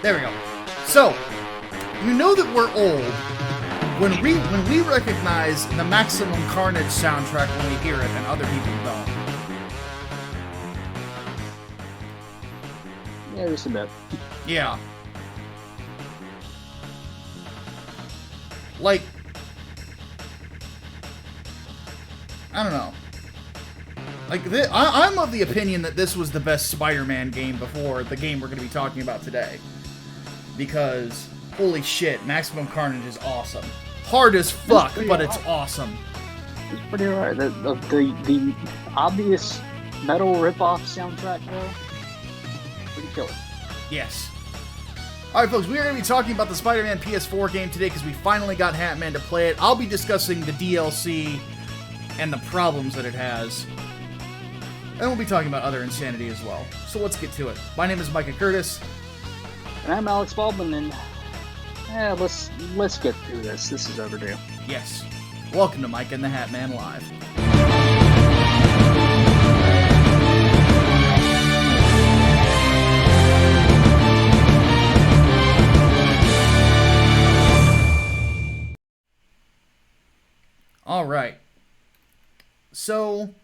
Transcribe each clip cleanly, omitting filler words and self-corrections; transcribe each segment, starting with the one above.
There we go. So, you know that we're old when we recognize the Maximum Carnage soundtrack when we hear it, and other people don't. Yeah, just a bit. Yeah. Like, I don't know. Like, I'm of the opinion that this was the best Spider-Man game before the game we're going to be talking about today. Because, holy shit, Maximum Carnage is awesome. Hard as fuck, but it's awesome. It's pretty alright. The obvious metal ripoff soundtrack, though, pretty killer. Yes. Alright, folks, we are going to be talking about the Spider-Man PS4 game today because we finally got Hatman to play it. I'll be discussing the DLC and the problems that it has. And we'll be talking about other insanity as well. So let's get to it. My name is Micah Curtis. And I'm Alex Baldwin, and let's get through this. This is overdue. Yes. Welcome to Micah and The Hatman Live. Alright. So,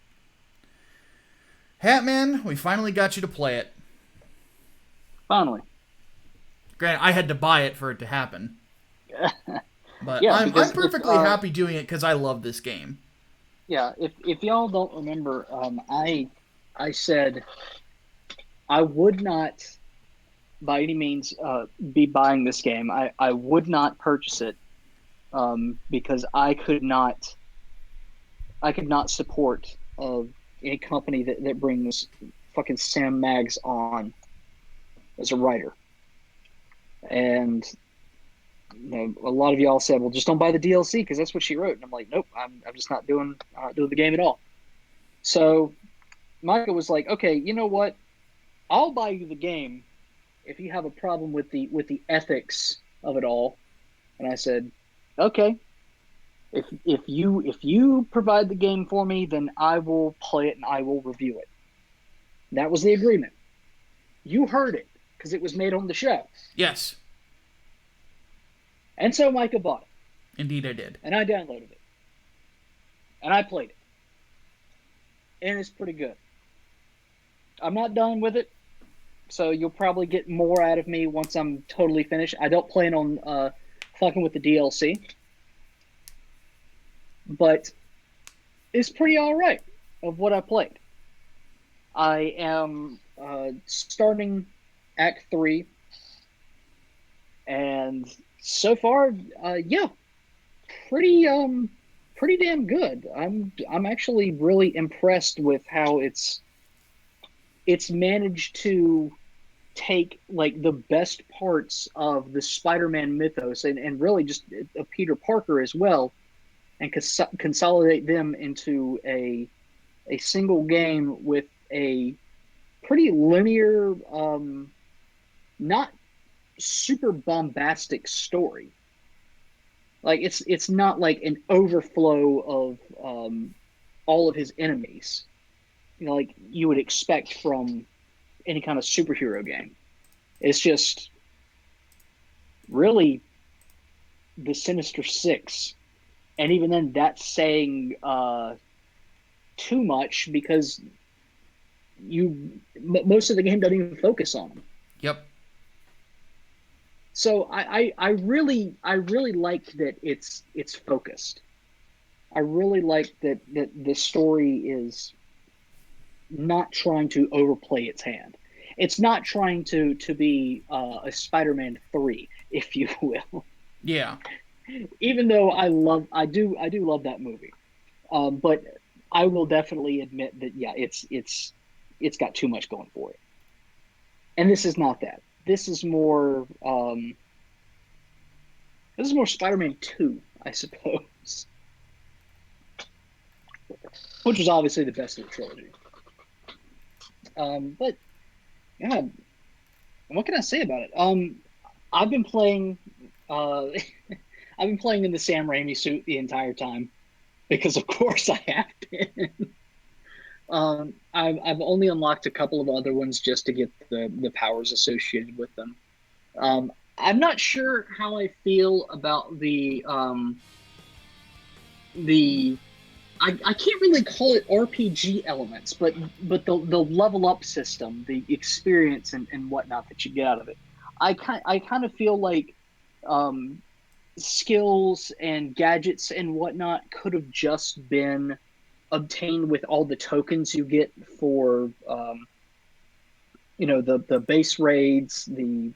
Hatman, we finally got you to play it. Finally. Granted, I had to buy it for it to happen. But Yeah, I'm perfectly happy doing it because I love this game. Yeah, if y'all don't remember, I said I would not, by any means, be buying this game. I would not purchase it because I could not support a company that brings fucking Sam Maggs on as a writer. And a lot of y'all said, well, just don't buy the DLC because that's what she wrote. And I'm like, nope, I'm just not doing the game at all. So Micah was like, okay, you know what? I'll buy you the game if you have a problem with the ethics of it all. And I said, okay. If you provide the game for me, then I will play it and I will review it. And that was the agreement. You heard it because it was made on the show. Yes. And so Micah bought it. Indeed I did. And I downloaded it. And I played it. And it's pretty good. I'm not done with it, so you'll probably get more out of me once I'm totally finished. I don't plan on fucking with the DLC. But it's pretty alright of what I played. I am starting Act 3. And so far, yeah, pretty damn good. I'm actually really impressed with how it's managed to take like the best parts of the Spider-Man mythos and really just Peter Parker as well, and consolidate them into a single game with a pretty linear, not super bombastic story. Like it's not like an overflow of all of his enemies, like you would expect from any kind of superhero game. It's just really the Sinister Six, and even then, that's saying too much because most of the game doesn't even focus on them. Yep. So I really like that it's focused. I really like that the story is not trying to overplay its hand. It's not trying to be a Spider-Man 3, if you will. Yeah. Even though I do love that movie, but I will definitely admit that yeah, it's got too much going for it. And this is not that. This is more Spider-Man 2, I suppose. Which was obviously the best of the trilogy. But yeah, what can I say about it? I've been playing I've been playing in the Sam Raimi suit the entire time because of course I have been. I've only unlocked a couple of other ones just to get the powers associated with them. I'm not sure how I feel about the I can't really call it RPG elements, but the level up system, the experience and whatnot that you get out of it. I kind of feel like um, skills and gadgets and whatnot could have just been obtained with all the tokens you get for the base raids, the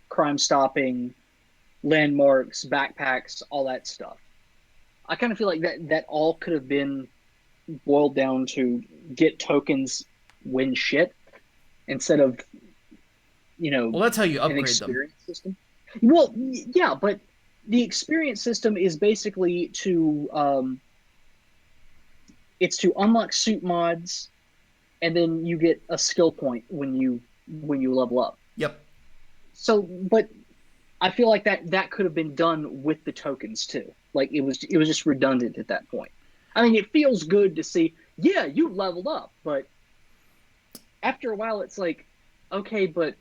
crime stopping, landmarks, backpacks, all that stuff. I kind of feel like that all could have been boiled down to get tokens, win shit, instead of Well, that's how you an upgrade them. experience system. Well, yeah, but the experience system is basically to it's to unlock suit mods, and then you get a skill point when you level up. Yep. So, but I feel like that could have been done with the tokens too. Like it was just redundant at that point. I mean, it feels good to see, yeah, you leveled up, but after a while, it's like, okay, but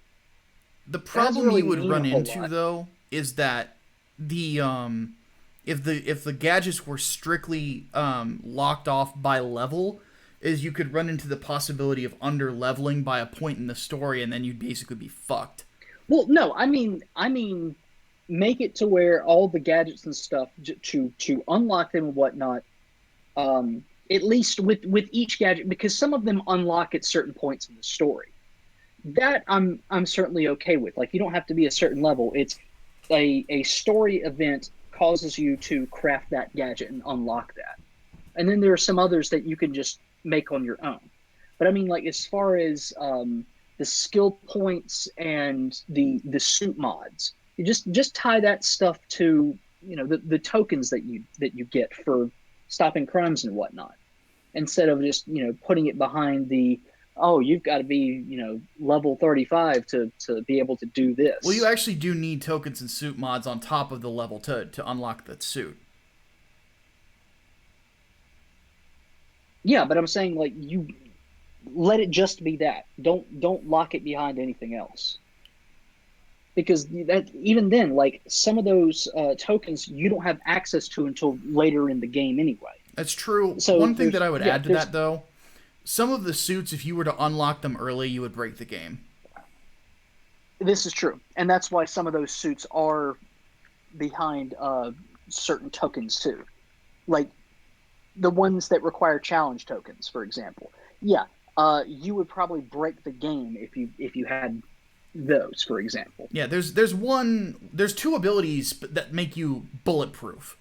The that doesn't problem really you would mean a run whole into lot. though is that the if the gadgets were strictly locked off by level, is you could run into the possibility of under leveling by a point in the story, and then you'd basically be fucked. Well, no, I mean, make it to where all the gadgets and stuff to unlock them and whatnot. At least with each gadget, because some of them unlock at certain points in the story. That I'm certainly okay with. Like you don't have to be a certain level. It's a story event causes you to craft that gadget and unlock that. And then there are some others that you can just make on your own. But I mean, like as far as the skill points and the suit mods, you just tie that stuff to the tokens that you get for stopping crimes and whatnot, instead of just putting it behind the, oh, you've got to be level 35 to be able to do Well, you this. actually do need tokens and suit mods on top of the level to unlock that suit. Yeah, but I'm saying like you let it just be that. Don't lock it behind anything else. Because that even then, like some of those tokens you don't have access to until later in the game anyway. That's true. So One thing that I would add to there's that though, some of the suits, if you were to unlock them early, you would break the game. this is true, and that's why some of those suits are behind certain tokens too, like the ones that require challenge tokens, for example. Yeah, you would probably break the game if you had those, for example. Yeah, there's two abilities that make you bulletproof.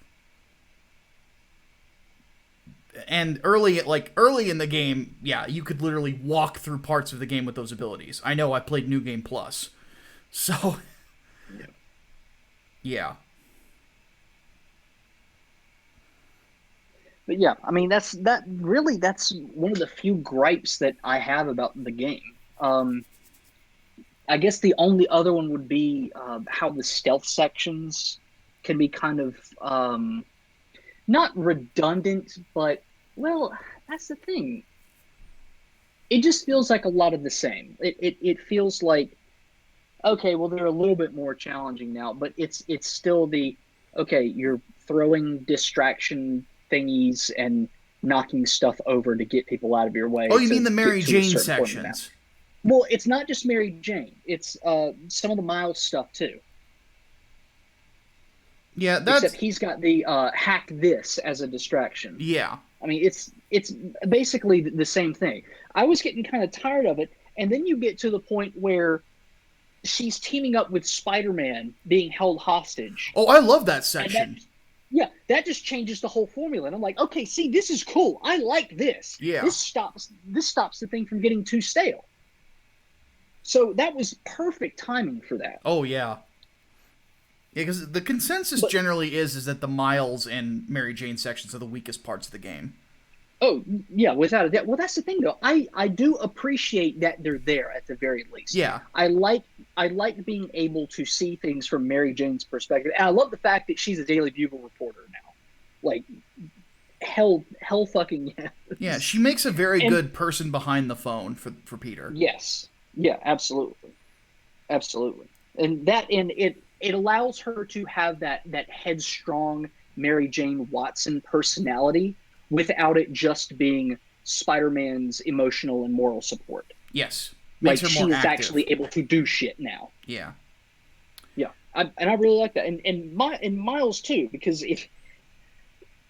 And early in the game, yeah, you could literally walk through parts of the game with those abilities. I know I played New Game Plus. So, Yeah. yeah. But yeah, I mean that's one of the few gripes that I have about the game. I guess the only other one would be how the stealth sections can be kind of not redundant, but well, that's the thing. It just feels like a lot of the same. It feels like, okay, well they're a little bit more challenging now, but it's still the, okay, you're throwing distraction thingies and knocking stuff over to get people out of your Oh, way you mean to the get Mary to a Jane certain point in the map. sections? Well, it's not just Mary Jane. It's some of the Miles stuff too. Yeah, Except that's he's got the hack this as a distraction. yeah. I mean, it's basically the same thing. I was getting kind of tired of it, and then you get to the point where she's teaming up with Spider-Man being held hostage, Oh, I love that and that, section. yeah, that just changes the whole formula. And I'm like, okay, see, this is cool. I like this. Yeah. This stops the thing from getting too stale. So that was perfect timing for that. Oh, yeah. Yeah, because the consensus But generally is that the Miles and Mary Jane sections are the weakest parts of the game. oh yeah, without a doubt. Well, that's the thing though. I do appreciate that they're there at the very least. Yeah. I like being able to see things from Mary Jane's perspective, and I love the fact that she's a Daily Bugle reporter now. Like hell fucking Yeah, yes. she makes a very And good person behind the phone for Peter. yes, yeah, absolutely, absolutely. And it allows her to have that headstrong Mary Jane Watson personality without it just being Spider-Man's emotional and moral support. Yes. Makes Like her more she is active. actually able to do shit now. Yeah. Yeah, and I really like that, and Miles too, because it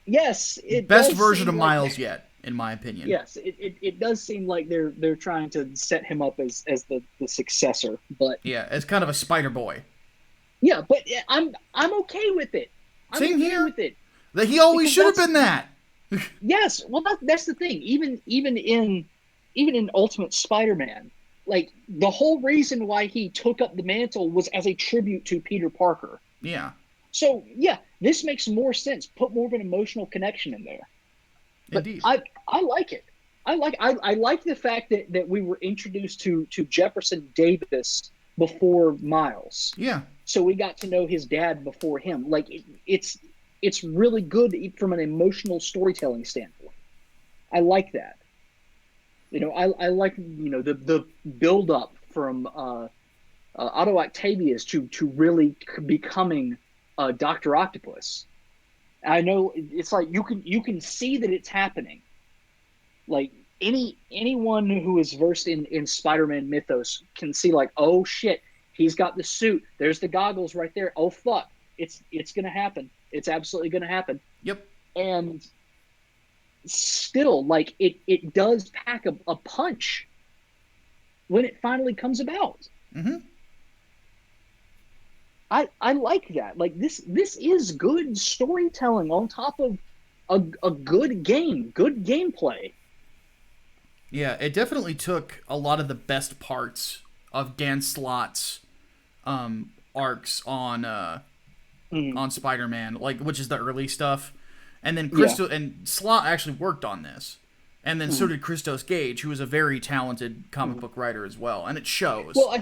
Best does version seem of like, Miles yet, in my opinion. yes, it does seem like they're trying to set him up as the successor, but Yeah, as kind of a Spider Boy. yeah, but I'm okay with it. I'm Same okay here. with it That he always because should have been that. yes, well that's the thing. Even in Ultimate Spider-Man, like the whole reason why he took up the mantle was as a tribute to Peter Parker. Yeah. So yeah, this makes more sense. Put more of an emotional connection in there. But Indeed. I like it. I like the fact that we were introduced to Jefferson Davis before Miles. Yeah. So we got to know his dad before him. Like it's really good from an emotional storytelling standpoint. I like that. I like the build up from Otto Octavius to really becoming Doctor Octopus. I know it's like you can see that it's happening. Like anyone who is versed in Spider-Man mythos can see, like, oh shit, he's got the suit. There's the goggles right there. Oh fuck, it's gonna happen. It's absolutely gonna happen. Yep. And still, like it does pack a punch when it finally comes about. Mm-hmm. I like that. Like this is good storytelling on top of a good game, good gameplay. Yeah, it definitely took a lot of the best parts of Dan Slott's arcs on Spider-Man, like, which is the early stuff, and then and Slott actually worked on this, and then so did Christos Gage, who was a very talented comic book writer as well, and it shows. Well,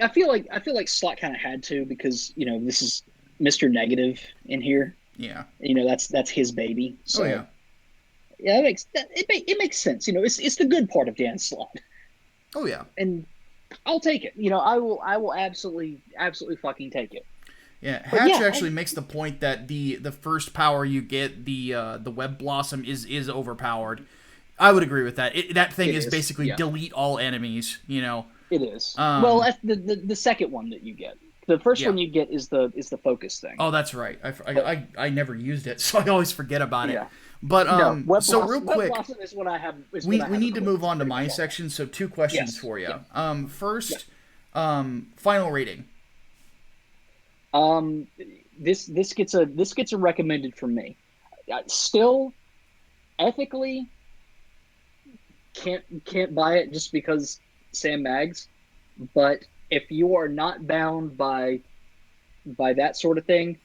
I feel like Slott kind of had to, because this is Mr. Negative in here. Yeah. That's his baby. So Oh yeah. yeah, it makes sense. It's the good part of Dan Slott. Oh yeah. And I'll take it. I will absolutely fucking take it. Yeah, Hatch actually makes the point that the first power you get, the Web Blossom, is overpowered. I would agree with that. That thing is basically delete all enemies. It is. Well, that's the second one that you get. The first one you get is the focus thing. Oh, that's right. I never used it, so I always forget about it. Yeah. But so Blossom, real quick, Web Blossom is what I have. We need to move on to my section. So 2 questions for you. Yeah. First, final rating. This gets a recommended from me. Still, ethically, can't buy it just because Sam Maggs. But if you are not bound by that sort of thing,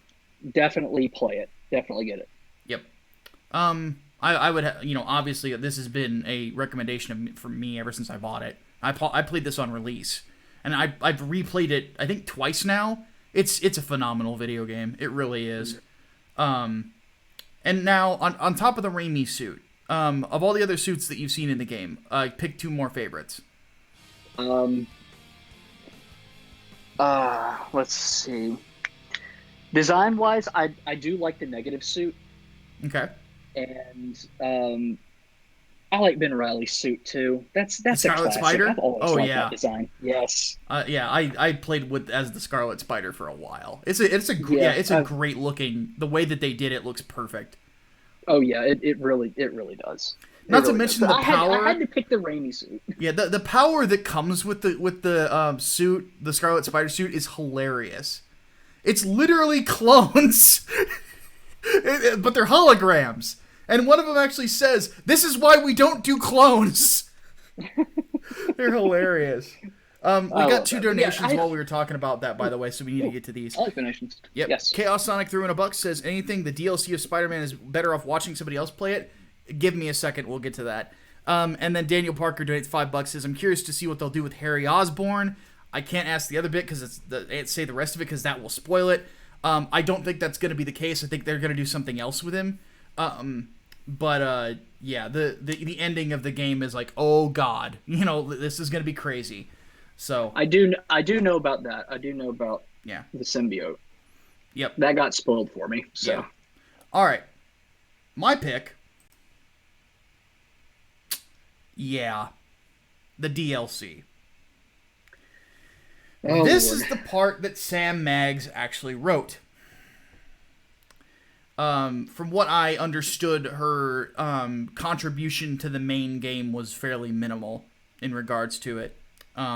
definitely play it. Definitely get it. Yep. I would obviously this has been a recommendation from me ever since I bought it. I played this on release, and I've replayed it I think twice now. It's a phenomenal video game. It really is. And now on top of the Raimi suit, of all the other suits that you've seen in the game, pick 2 more favorites. Let's see. Design wise, I do like the Negative suit. Okay. And I like Ben Reilly's suit too. That's a Scarlet classic. Spider. I've always liked that design. Yes. Yeah, I played as the Scarlet Spider for a while. It's a great looking. The way that they did it looks perfect. Oh yeah, it really does. Not to mention the power. I had to pick the Raimi suit. Yeah, the power that comes with the suit, the Scarlet Spider suit, is hilarious. It's literally clones, but they're holograms. And one of them actually says, "This is why we don't do clones." They're hilarious. We got 2 donations while we were talking about that, by the way, so we need to get to these. I like donations. Yep. Yes. Chaos Sonic threw in $1 says, anything the DLC of Spider-Man is better off watching somebody else play it? Give me a second, we'll get to that. And then Daniel Parker donates $5, says, I'm curious to see what they'll do with Harry Osborn. I can't ask the other bit because say the rest of it because that will spoil it. I don't think that's going to be the case. I think they're going to do something else with him. Yeah, the ending of the game is like, oh god, this is going to be crazy. So I do know about that. I do know about yeah, the symbiote. yep, That got spoiled for me. So yeah. All right, my pick. Yeah, the DLC. oh This Lord. is the part that Sam Maggs actually wrote. From what I understood, her contribution to the main game was fairly minimal in regards to it.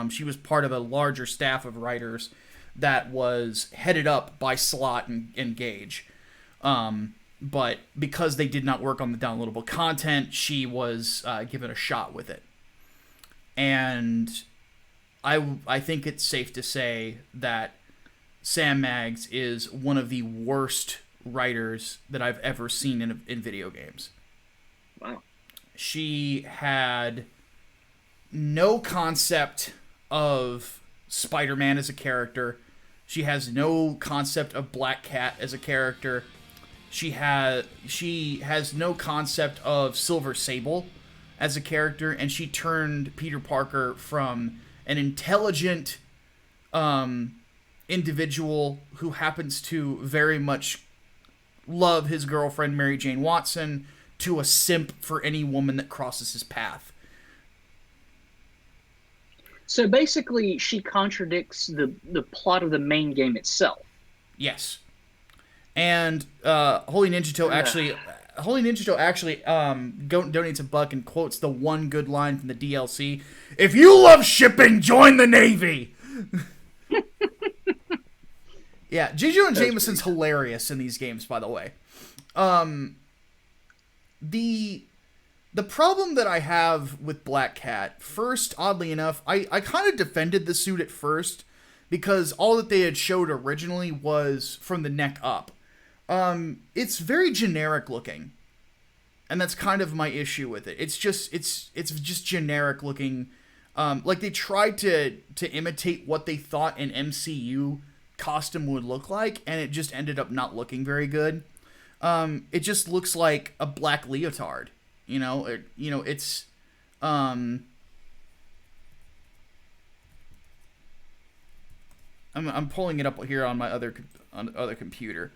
She was part of a larger staff of writers that was headed up by Slot and Gage. But because they did not work on the downloadable content, she was given a shot with it. And I think it's safe to say that Sam Maggs is one of the worst writers that I've ever seen in video games. Wow. She had no concept of Spider-Man as a character. She has no concept of Black Cat as a character. She has no concept of Silver Sable as a character, and she turned Peter Parker from an intelligent individual who happens to very much love his girlfriend Mary Jane Watson to a simp for any woman that crosses his path. So basically, she contradicts the plot of the main game itself. Yes, and Holy Ninja Toe actually donates a buck and quotes the one good line from the DLC: "If you love shipping, join the Navy." Yeah, J. Jonah Jameson's hilarious in these games, by the way. The problem that I have with Black Cat, first, oddly enough, I kind of defended the suit at first because all that they had showed originally was from the neck up. It's very generic looking, and that's kind of my issue with it. It's just generic looking. Like they tried to imitate what they thought an MCU costume would look like, and it just ended up not looking very good. It just looks like a black leotard. It's I'm pulling it up here on my other computer.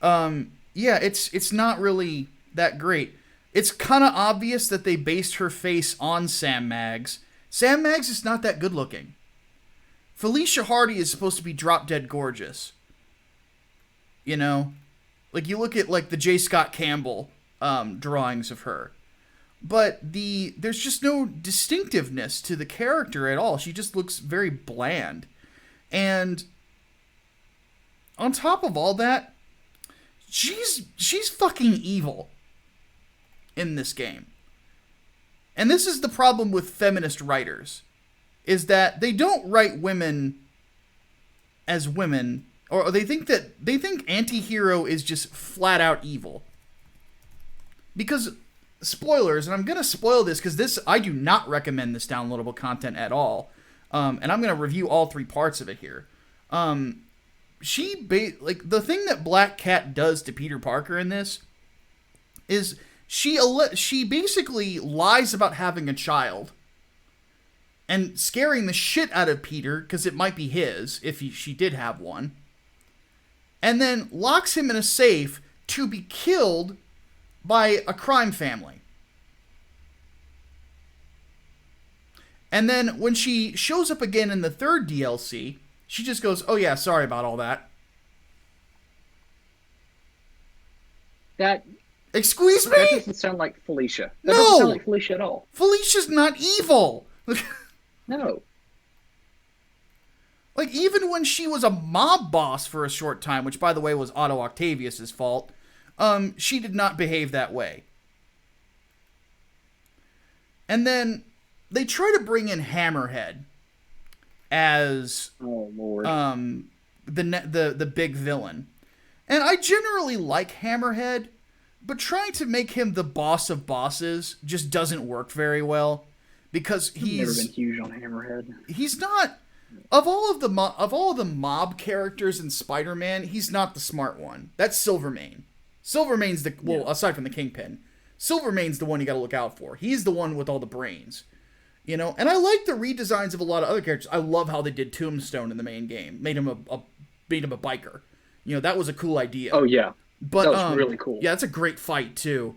Yeah, it's not really that great. It's kind of obvious that they based her face on Sam Maggs. Sam Maggs is not that good looking. Felicia Hardy is supposed to be drop dead gorgeous. Like you look at like the J. Scott Campbell drawings of her, but there's just no distinctiveness to the character at all. She just looks very bland, and on top of all that, she's fucking evil in this game. And this is the problem with feminist writers, is that they don't write women as women, or they think anti-hero is just flat out evil. Because spoilers, and I'm going to spoil this because I do not recommend this downloadable content at all. And I'm going to review all three parts of it here. The thing that Black Cat does to Peter Parker in this is she basically lies about having a child and scaring the shit out of Peter because it might be his if she did have one, and then locks him in a safe to be killed by a crime family. And then when she shows up again in the third DLC, she just goes, "Oh yeah, sorry about all that." Excuse me? That doesn't sound like Felicia. That No! doesn't sound like Felicia at all. Felicia's not evil. No. Like, even when she was a mob boss for a short time, which, by the way, was Otto Octavius's fault, she did not behave that way. And then they try to bring in Hammerhead as Oh Lord. the big villain. And I generally like Hammerhead, but trying to make him the boss of bosses just doesn't work very well, because I've never been huge on Hammerhead. He's not, of all of the mob characters in Spider-Man, he's not the smart one. That's Silvermane. Silvermane's aside from the Kingpin, Silvermane's the one you got to look out for. He's the one with all the brains. You know, and I like the redesigns of a lot of other characters. I love how they did Tombstone in the main game. Made him a biker. You know, that was a cool idea. Oh yeah, But that was really cool. Yeah, it's a great fight too.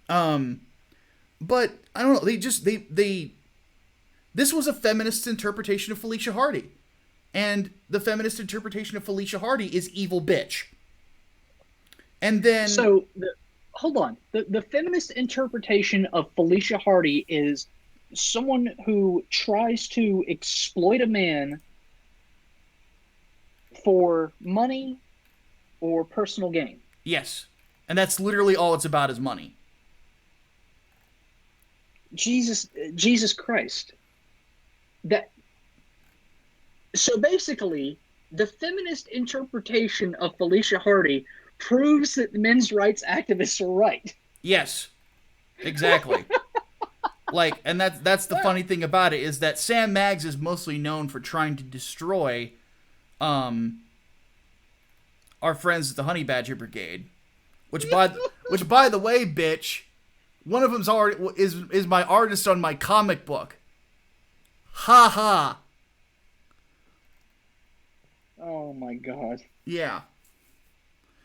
But I don't know. They this was a feminist interpretation of Felicia Hardy, and the feminist interpretation of Felicia Hardy is evil bitch. And then hold on. The feminist interpretation of Felicia Hardy is someone who tries to exploit a man for money or personal gain. Yes. And that's literally all it's about is money. Jesus Christ. So basically, the feminist interpretation of Felicia Hardy proves that the men's rights activists are right. Yes. Exactly. Like, and that's the funny thing about it, is that Sam Maggs is mostly known for trying to destroy our friends at the Honey Badger Brigade, which by the way, bitch, one of them's already is my artist on my comic book. Ha ha. Oh my god. Yeah.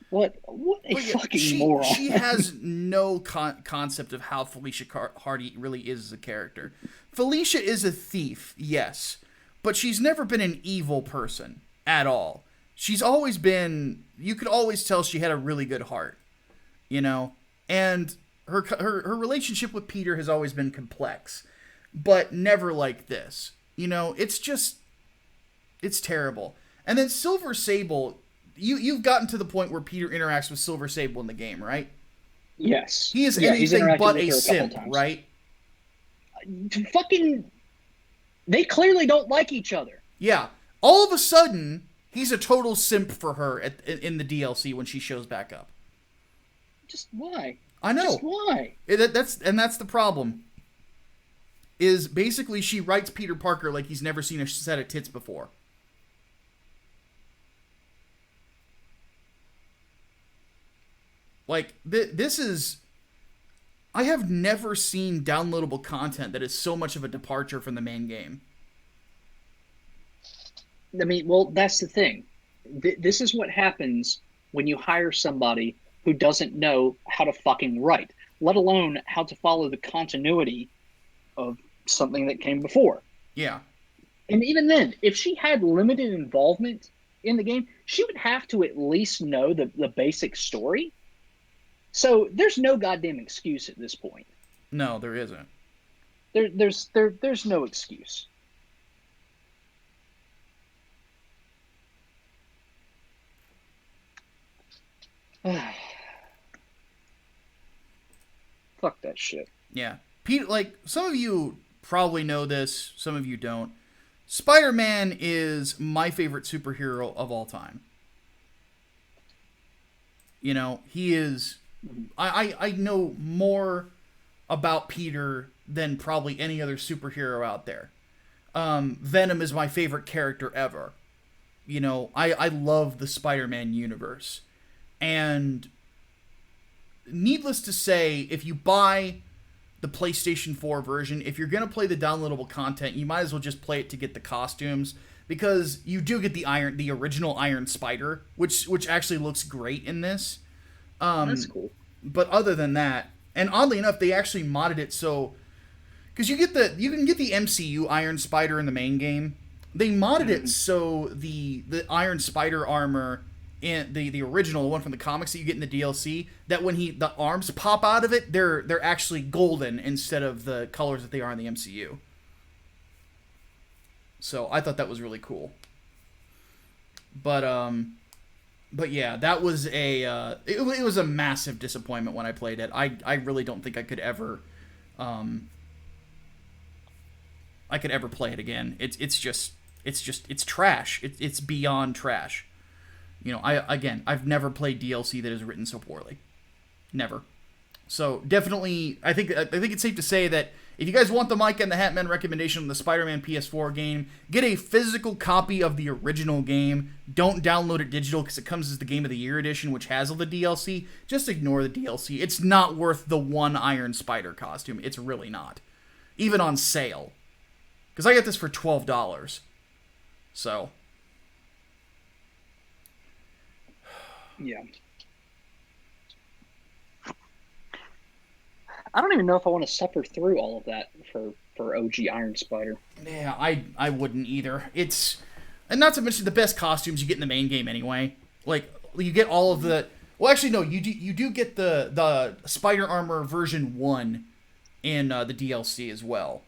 What a fucking moron. She has no concept of how Felicia Hardy really is as a character. Felicia is a thief, yes, but she's never been an evil person at all. She's always been, you could always tell she had a really good heart, you know? And her relationship with Peter has always been complex, but never like this. You know, it's terrible. And then Silver Sable, you've gotten to the point where Peter interacts with Silver Sable in the game, right? Yes. He is anything but a simp, right? Fucking, they clearly don't like each other. Yeah. All of a sudden, he's a total simp for her in the DLC when she shows back up. Just why? I know. Just why? That's the problem. Is basically she writes Peter Parker like he's never seen a set of tits before. Like, this is... I have never seen downloadable content that is so much of a departure from the main game. I mean, well, that's the thing. This is what happens when you hire somebody who doesn't know how to fucking write, let alone how to follow the continuity of something that came before. Yeah. And even then, if she had limited involvement in the game, she would have to at least know the basic story. So there's no goddamn excuse at this point. No, there isn't. There's no excuse. Fuck that shit. Yeah. Pete, like, some of you probably know this, some of you don't. Spider-Man is my favorite superhero of all time. You know, he is... I know more about Peter than probably any other superhero out there. Venom is my favorite character ever. You know, I love the Spider-Man universe. And needless to say, if you buy the PlayStation 4 version, if you're going to play the downloadable content, you might as well just play it to get the costumes, because you do get the original Iron Spider, which actually looks great in this. That's cool. But other than that, and oddly enough, they actually modded it so, because you can get the MCU Iron Spider in the main game. They modded it so the Iron Spider armor in the original, the one from the comics that you get in the DLC, that when the arms pop out of it, they're actually golden instead of the colors that they are in the MCU. So I thought that was really cool. But yeah, that was it was a massive disappointment when I played it. I really don't think I could ever play it again. It's trash. It's beyond trash. You know, I've never played DLC that is written so poorly. Never. So definitely, I think it's safe to say that if you guys want the Micah and the Hatman recommendation on the Spider-Man PS4 game, get a physical copy of the original game. Don't download it digital because it comes as the Game of the Year edition, which has all the DLC. Just ignore the DLC. It's not worth the one Iron Spider costume. It's really not. even on sale. Because I get this for $12. So. Yeah. I don't even know if I want to suffer through all of that for OG Iron Spider. Yeah, I wouldn't either. And not to mention the best costumes you get in the main game anyway. Like, you get all of the... Well, actually, no, you do get the Spider Armor version 1 in the DLC as well.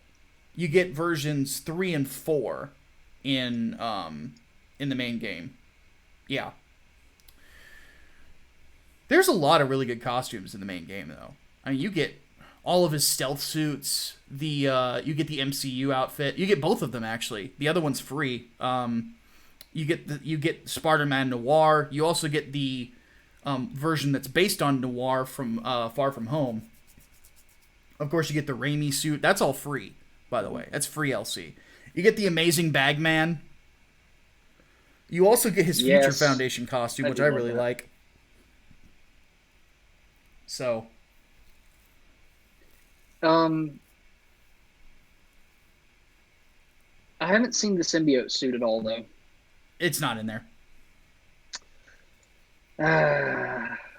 You get versions 3 and 4 in the main game. Yeah. There's a lot of really good costumes in the main game, though. I mean, you get all of his stealth suits. You get the MCU outfit. You get both of them, actually. The other one's free. You get Spider-Man Noir. You also get the version that's based on Noir from Far From Home. Of course, you get the Raimi suit. That's all free, by the way. That's free LC. You get the Amazing Bagman. You also get his Future Foundation costume, which I really like. So... I haven't seen the symbiote suit at all, though. It's not in there.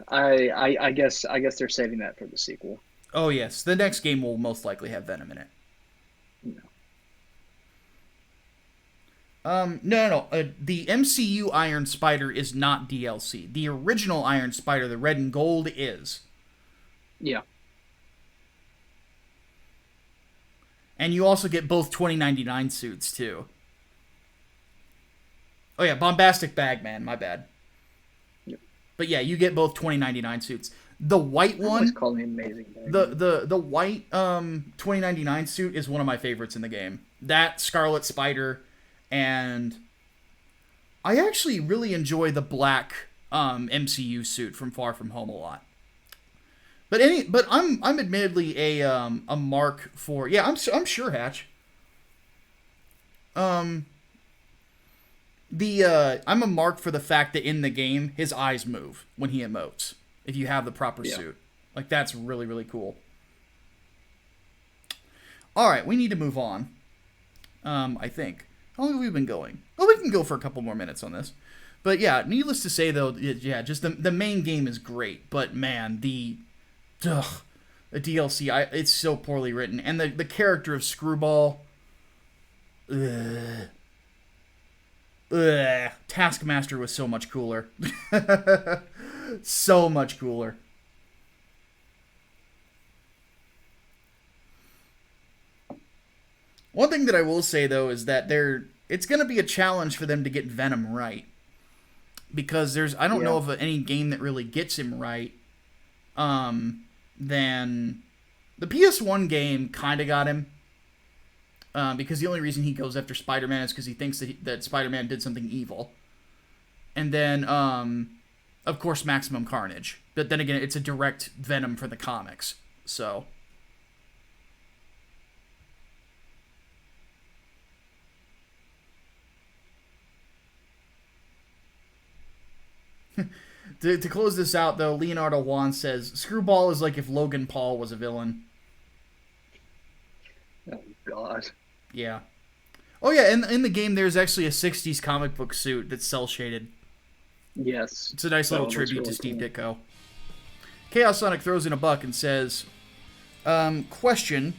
I guess they're saving that for the sequel. Oh yes, the next game will most likely have Venom in it. No. The MCU Iron Spider is not DLC. The original Iron Spider, the red and gold, is. Yeah. And you also get both 2099 suits, too. Oh, yeah, Bombastic Bagman, my bad. Yep. But yeah, you get both 2099 suits. The white one... Call me Amazing Bagman. The white 2099 suit is one of my favorites in the game. That, Scarlet Spider, and... I actually really enjoy the black MCU suit from Far From Home a lot. But I'm admittedly a mark for I'm sure Hatch. I'm a mark for the fact that in the game his eyes move when he emotes. If you have the proper suit, like that's really really cool. All right, we need to move on. I think how long have we been going? Well, we can go for a couple more minutes on this. But yeah, needless to say though, just the main game is great. But man, the DLC, it's so poorly written. And the character of Screwball... Taskmaster was so much cooler. So much cooler. One thing that I will say, though, is that it's going to be a challenge for them to get Venom right. Because I don't know of any game that really gets him right. Then the PS1 game kind of got him, because the only reason he goes after Spider-Man is because he thinks that Spider-Man did something evil. And then, of course, Maximum Carnage. But then again, it's a direct Venom for the comics. So... To close this out, though, Leonardo Juan says, Screwball is like if Logan Paul was a villain. Oh, God. Yeah. Oh, yeah, in the game, there's actually a 60s comic book suit that's cel-shaded. Yes. It's a nice little tribute really to Steve Ditko. Chaos Sonic throws in a buck and says, question,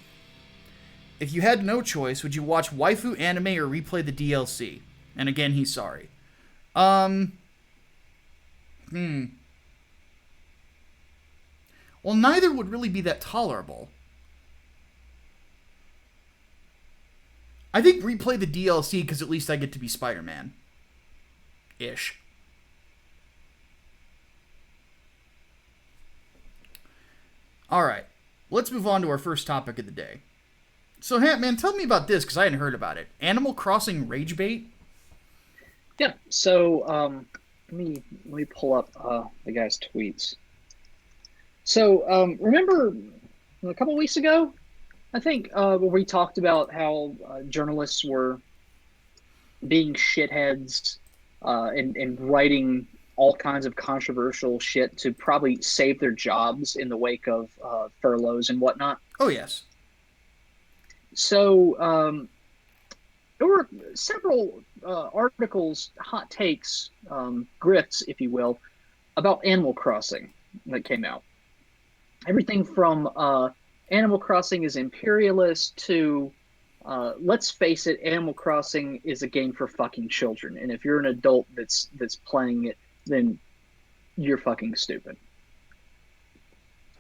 if you had no choice, would you watch waifu anime or replay the DLC? And again, he's sorry. Well, neither would really be that tolerable. I think replay the DLC because at least I get to be Spider-Man. Ish. Alright, let's move on to our first topic of the day. So, Hatman, tell me about this because I hadn't heard about it. Animal Crossing Rage Bait? Yeah, so, let me pull up the guy's tweets. So, remember a couple weeks ago, I think, where we talked about how journalists were being shitheads and writing all kinds of controversial shit to probably save their jobs in the wake of furloughs and whatnot? Oh, yes. So there were several articles, hot takes, grifts, if you will, about Animal Crossing that came out. Everything from Animal Crossing is imperialist to let's face it, Animal Crossing is a game for fucking children, and if you're an adult that's playing it, then you're fucking stupid.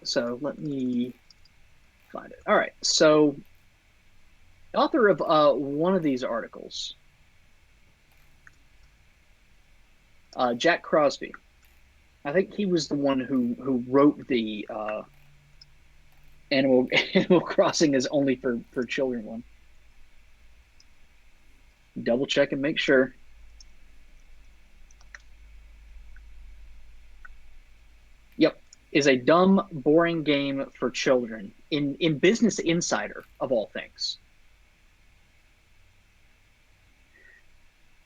So let me find it. All right, so the author of one of these articles, Jack Crosby. I think he was the one who wrote the Animal Crossing is only for children one. Double check and make sure. Yep, is a dumb, boring game for children in Business Insider of all things.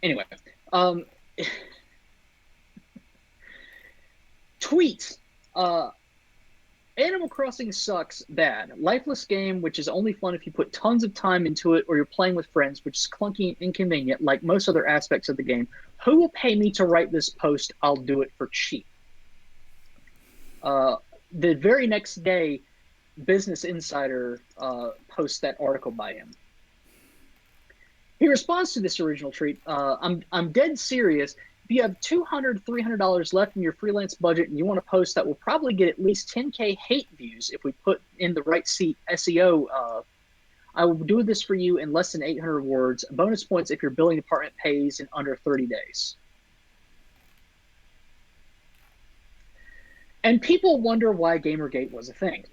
Anyway, tweet. Animal Crossing sucks bad. Lifeless game, which is only fun if you put tons of time into it or you're playing with friends, which is clunky and inconvenient like most other aspects of the game. Who will pay me to write this post? I'll do it for cheap. The very next day, Business Insider posts that article by him. He responds to this original tweet, I'm dead serious. If you have $200, $300 left in your freelance budget and you want to post that will probably get at least 10K hate views if we put in the right SEO, I will do this for you in less than 800 words. Bonus points if your billing department pays in under 30 days. And people wonder why Gamergate was a thing.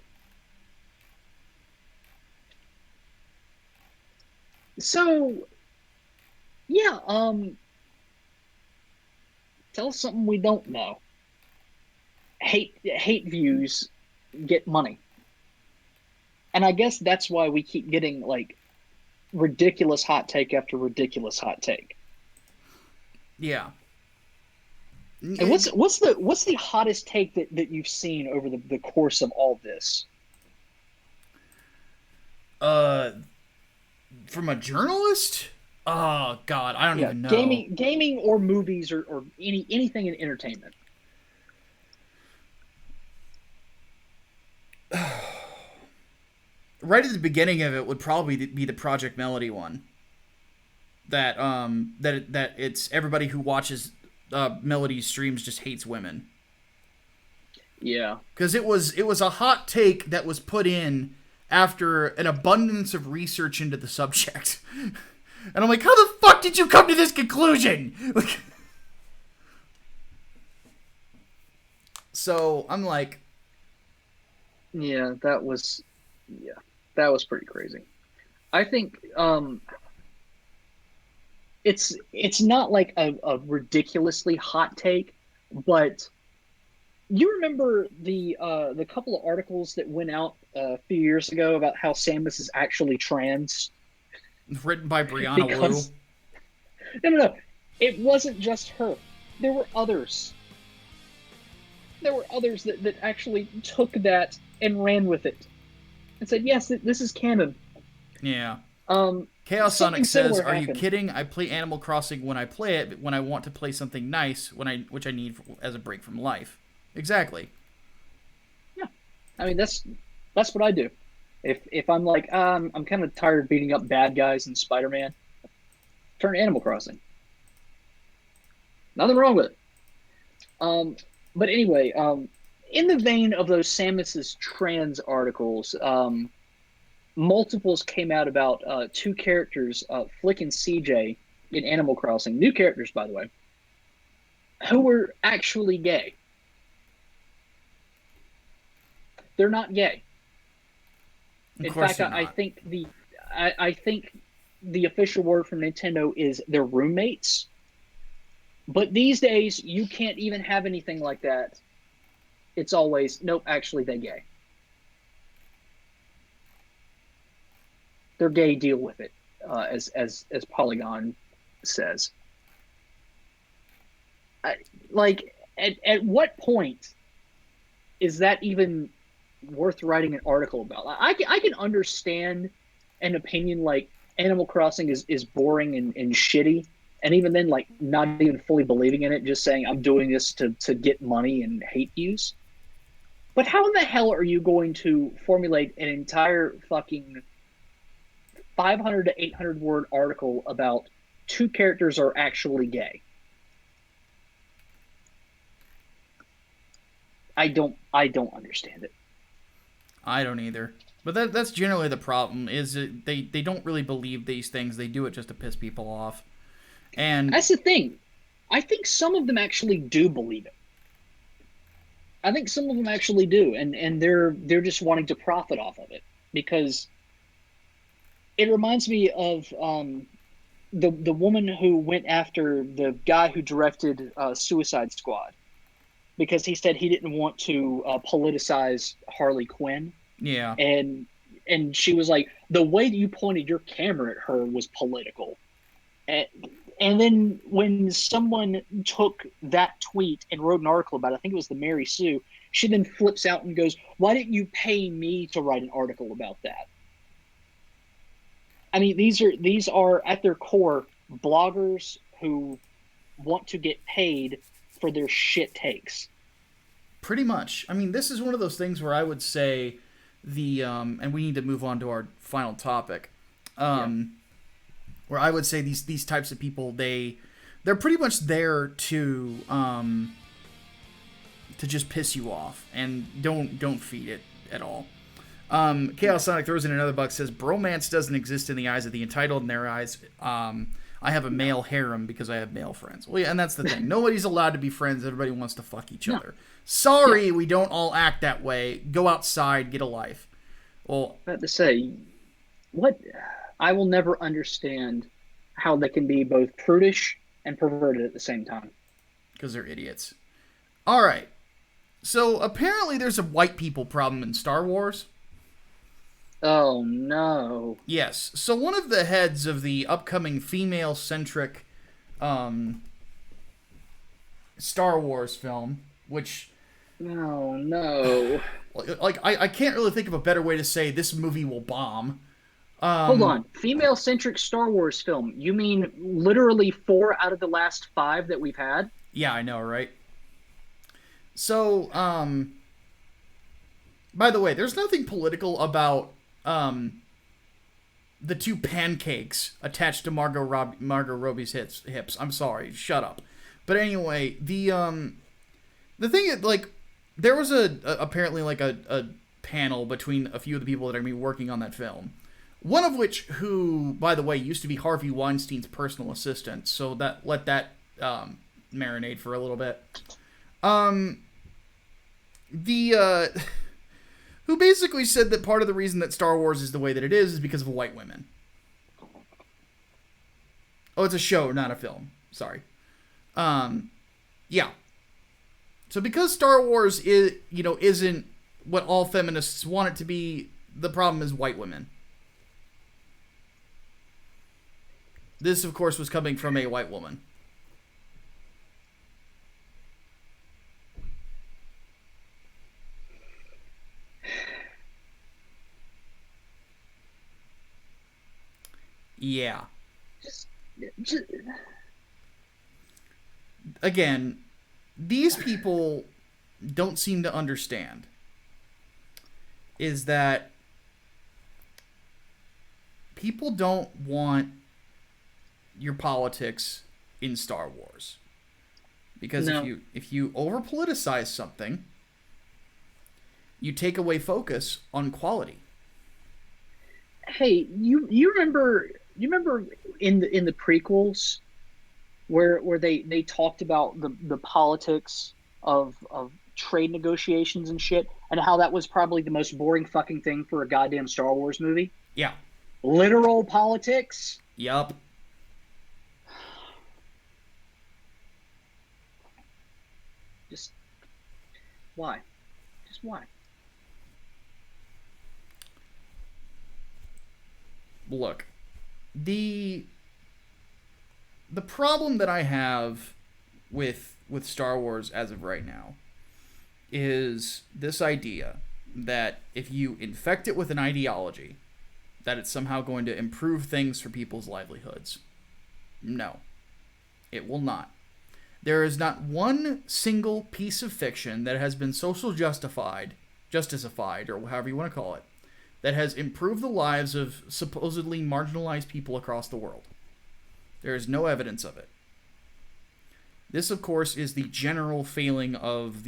So, yeah, tell us something we don't know. Hate views get money. And I guess that's why we keep getting like ridiculous hot take after ridiculous hot take. Yeah. And what's the hottest take that you've seen over the course of all this? From a journalist? Oh God, I don't even know. Gaming or movies or anything in entertainment. Right at the beginning of it would probably be the Project Melody one. That it's everybody who watches Melody's streams just hates women. Yeah, because it was a hot take that was put in after an abundance of research into the subject. And I'm like, how the fuck did you come to this conclusion? So I'm like, yeah, that was pretty crazy. I think it's not like a ridiculously hot take, but you remember the couple of articles that went out a few years ago about how Samus is actually trans? Written by Brianna Wu. No. It wasn't just her. There were others. There were others that actually took that and ran with it and said, yes, this is canon. Yeah. Chaos Sonic says, "Are you kidding? I play Animal Crossing when I play it, when I want to play something nice, which I need as a break from life." Exactly. Yeah, I mean that's what I do. If I'm like I'm kind of tired of beating up bad guys in Spider-Man, turn to Animal Crossing. Nothing wrong with it. But anyway, in the vein of those Samus's trans articles, multiples came out about two characters, Flick and CJ, in Animal Crossing. New characters, by the way, who were actually gay. They're not gay. In fact, I think I think the official word from Nintendo is they're roommates. But these days, you can't even have anything like that. It's always, nope, actually, they're gay. They're gay, deal with it, as Polygon says. At what point is that even worth writing an article about? I can understand an opinion like Animal Crossing is boring and shitty, and even then, like not even fully believing in it, just saying I'm doing this to get money and hate views. But how in the hell are you going to formulate an entire fucking 500 to 800 word article about two characters are actually gay? I don't understand it. I don't either. But that's generally the problem. Is they don't really believe these things. They do it just to piss people off. And That's the thing. I think some of them actually do believe it. I think some of them actually do, and they're just wanting to profit off of it because it reminds me of the woman who went after the guy who directed Suicide Squad because he said he didn't want to politicize Harley Quinn, yeah, and she was like, the way that you pointed your camera at her was political. And, and then when someone took that tweet and wrote an article about it, I think it was the Mary Sue, she then flips out and goes, why didn't you pay me to write an article about that? I mean, these are at their core bloggers who want to get paid for their shit takes. pretty much. I mean, this is one of those things where I would say and we need to move on to our final topic. Where I would say these types of people, they're pretty much there to just piss you off, and don't feed it at all. Chaos Sonic throws in another buck, says bromance doesn't exist in the eyes of the entitled. In their eyes, I have a male harem because I have male friends. Well, yeah, and that's the thing. Nobody's allowed to be friends. Everybody wants to fuck each other. Sorry, we don't all act that way. Go outside, get a life. Well, I have to say, what I will never understand how they can be both prudish and perverted at the same time. because they're idiots. All right. So apparently there's a white people problem in Star Wars. Oh no. Yes. So one of the heads of the upcoming female-centric Star Wars film, which... Oh no. Like, I can't really think of a better way to say this movie will bomb. Hold on. Female-centric Star Wars film. You mean literally 4 out of the last 5 that we've had? Yeah, I know, right? So, by the way, there's nothing political about the 2 pancakes attached to Margot Robbie's hips. I'm sorry, shut up. But anyway, the thing is, like, there was apparently like a panel between a few of the people that are going to be working on that film. One of which, who, by the way, used to be Harvey Weinstein's personal assistant, so let that marinate for a little bit. Who basically said that part of the reason that Star Wars is the way that it is because of white women. Oh, it's a show, not a film. Sorry. Yeah. So because Star Wars isn't what all feminists want it to be, the problem is white women. This, of course, was coming from a white woman. Yeah. Again, these people don't seem to understand is that people don't want your politics in Star Wars. Because No. if you over politicize something, you take away focus on quality. Hey, you remember in the prequels where they talked about the politics of trade negotiations and shit, and how that was probably the most boring fucking thing for a goddamn Star Wars movie? Yeah. Literal politics? Yup. Just why? Just why? Look, the problem that I have with Star Wars as of right now is this idea that if you infect it with an ideology, that it's somehow going to improve things for people's livelihoods. No, it will not. There is not one single piece of fiction that has been social justified, or however you want to call it, that has improved the lives of supposedly marginalized people across the world. There is no evidence of it. This, of course, is the general failing of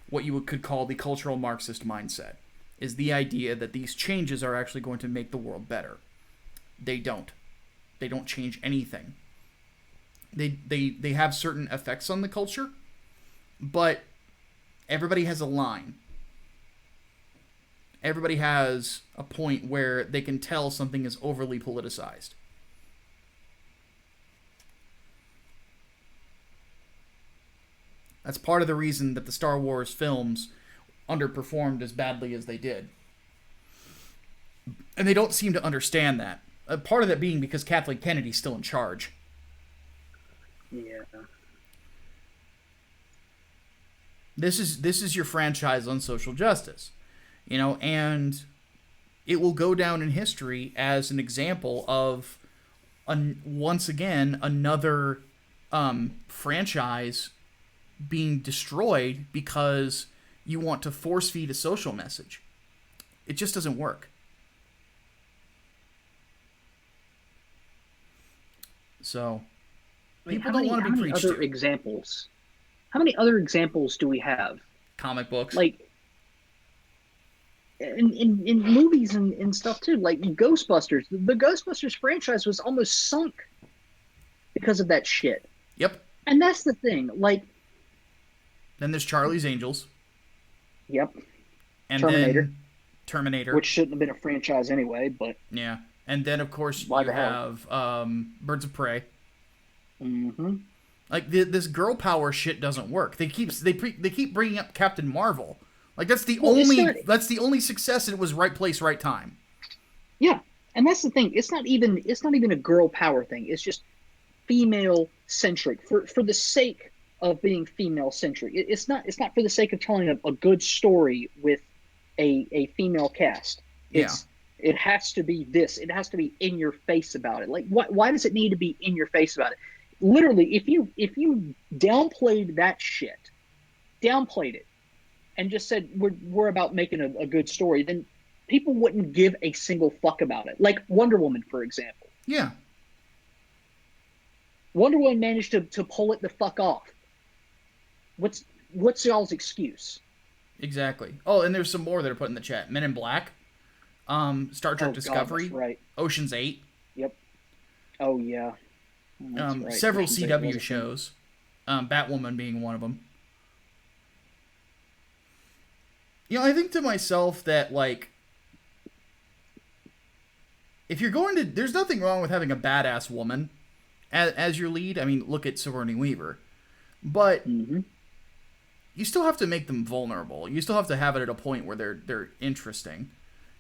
what you could call the cultural Marxist mindset, is the idea that these changes are actually going to make the world better. They don't. They don't change anything. They have certain effects on the culture, but everybody has a line. Everybody has a point where they can tell something is overly politicized. That's part of the reason that the Star Wars films underperformed as badly as they did. And they don't seem to understand that. Part of that being because Kathleen Kennedy's still in charge. Yeah. This is your franchise on social justice. And it will go down in history as an example of, once again, another franchise being destroyed because you want to force feed a social message. It just doesn't work. So, people don't want to be preached to. How many other examples do we have? Comic books. Like, in movies and stuff too, like Ghostbusters. The Ghostbusters franchise was almost sunk because of that shit. Yep. And that's the thing. Like, then there's Charlie's Angels. Yep. And Terminator. Which shouldn't have been a franchise anyway, but... Yeah. And then, of course, you have Birds of Prey. Mm-hmm. Like, this girl power shit doesn't work. They keep bringing up Captain Marvel. Like, that's the only success, and it was right place, right time. Yeah. And that's the thing. It's not even a girl power thing. It's just female-centric. For the sake of being female-centric. It's not for the sake of telling a good story with a female cast. It has to be this. It has to be in your face about it. Like, why does it need to be in your face about it? Literally, if you downplayed that shit, downplayed it, and just said we're about making a good story, then people wouldn't give a single fuck about it. Like Wonder Woman, for example. Yeah. Wonder Woman managed to pull it the fuck off. What's y'all's excuse? Exactly. Oh, and there's some more that are put in the chat. Men in Black, Star Trek Discovery, God, that's right. Ocean's 8. Yep. Oh yeah. Right. Several CW shows, Batwoman being one of them. I think to myself that, like, if you're going to, there's nothing wrong with having a badass woman as your lead. I mean, look at Sigourney Weaver, but. Mm-hmm. You still have to make them vulnerable. You still have to have it at a point where they're interesting.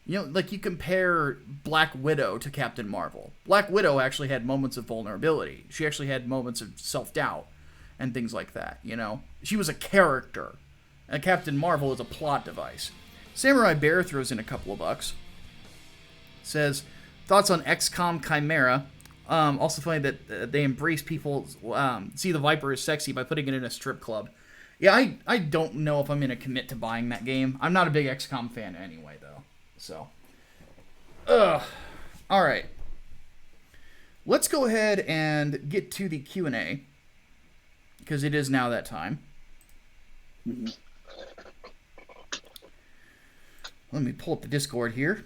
Like you compare Black Widow to Captain Marvel. Black Widow actually had moments of vulnerability. She actually had moments of self-doubt and things like that, She was a character. And Captain Marvel is a plot device. Samurai Bear throws in a couple of bucks. Says, thoughts on XCOM Chimera. Also funny that they embrace people, see the Viper as sexy by putting it in a strip club. Yeah, I don't know if I'm going to commit to buying that game. I'm not a big XCOM fan anyway, though. So, all right. Let's go ahead and get to the Q&A, because it is now that time. Mm-hmm. Let me pull up the Discord here.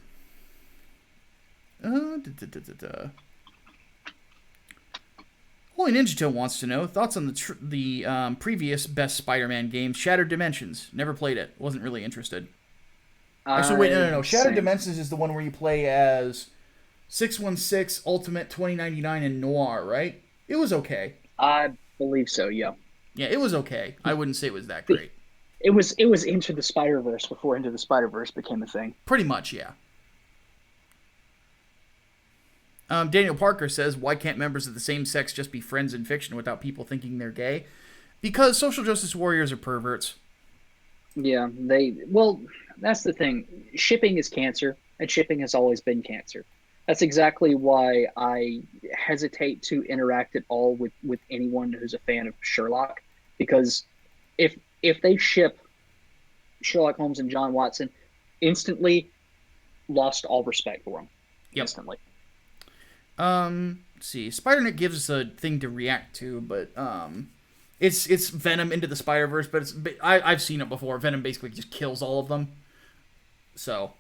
Holy Ninja Toe wants to know thoughts on the previous best Spider-Man game, Shattered Dimensions. Never played it. Wasn't really interested. Actually, wait, no. Shattered Dimensions is the one where you play as 616, Ultimate, 2099, and Noir, right? It was okay. I believe so. Yeah. Yeah, it was okay. I wouldn't say it was that great. It was Into the Spider-Verse before Into the Spider-Verse became a thing. Pretty much, yeah. Daniel Parker says, why can't members of the same sex just be friends in fiction without people thinking they're gay? Because social justice warriors are perverts. Yeah, well, that's the thing. Shipping is cancer, and shipping has always been cancer. That's exactly why I hesitate to interact at all with anyone who's a fan of Sherlock, because if they ship Sherlock Holmes and John Watson, instantly lost all respect for him. Yep. Instantly. Let's see. Spider-Net gives us a thing to react to, but it's Venom into the Spider-Verse, but I've seen it before. Venom basically just kills all of them. So,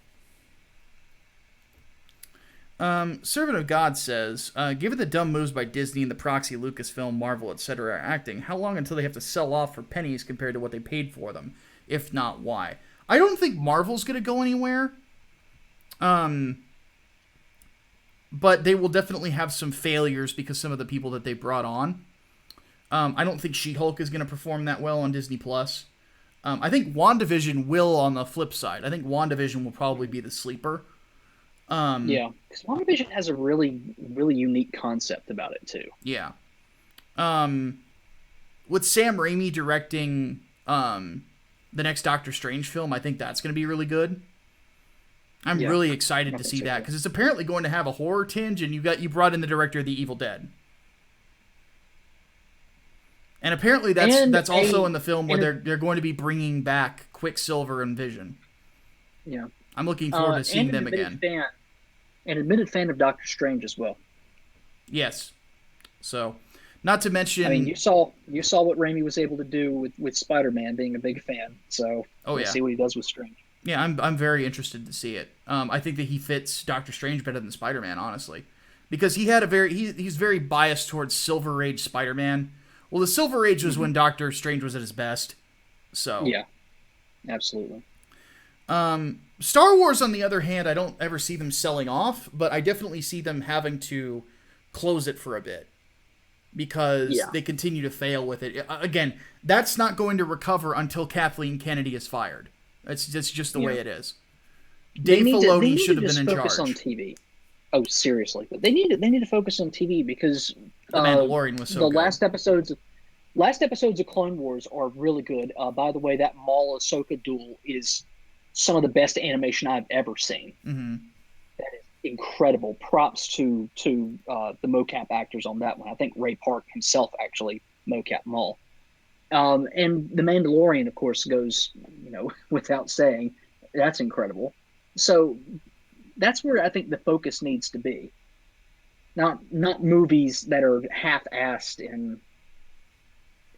Servant of God says, given the dumb moves by Disney and the proxy Lucasfilm, Marvel, etc. are acting, how long until they have to sell off for pennies compared to what they paid for them? If not, why? I don't think Marvel's going to go anywhere. But they will definitely have some failures because some of the people that they brought on. I don't think She-Hulk is going to perform that well on Disney+. I think WandaVision will on the flip side. I think WandaVision will probably be the sleeper. Yeah, because WandaVision has a really, really unique concept about it, too. Yeah. With Sam Raimi directing the next Doctor Strange film, I think that's going to be really good. I'm really excited to see that because it's apparently going to have a horror tinge, and you brought in the director of The Evil Dead, and apparently that's also in the film where they're going to be bringing back Quicksilver and Vision. Yeah, I'm looking forward to seeing them again. An admitted fan of Doctor Strange as well. Yes, so not to mention, I mean, you saw what Raimi was able to do with Spider-Man, being a big fan. So we'll see what he does with Strange. Yeah, I'm very interested to see it. I think that he fits Doctor Strange better than Spider-Man, honestly, because he had he's very biased towards Silver Age Spider-Man. Well, the Silver Age was when Doctor Strange was at his best. So yeah, absolutely. Star Wars, on the other hand, I don't ever see them selling off, but I definitely see them having to close it for a bit because they continue to fail with it. Again, that's not going to recover until Kathleen Kennedy is fired. That's just the way it is. Dave Filoni should have been in charge. Focus on TV. Oh, seriously, but they need to focus on TV because The Mandalorian was so good. The last episodes of Clone Wars are really good. By the way, that Maul Ahsoka duel is some of the best animation I've ever seen. Mm-hmm. That is incredible. Props to the mocap actors on that one. I think Ray Park himself actually mocap Maul. And The Mandalorian, of course, goes, without saying. That's incredible. So that's where I think the focus needs to be. Not movies that are half-assed and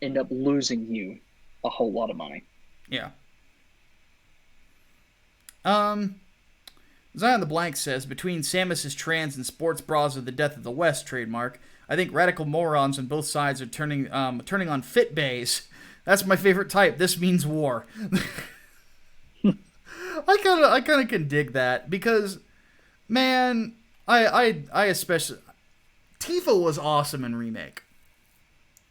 end up losing you a whole lot of money. Yeah. Zion the Blank says, between Samus's trans and sports bras of the Death of the West trademark, I think radical morons on both sides are turning on fit bays. That's my favorite type. This means war. I kind of can dig that because, man, I especially Tifa was awesome in Remake.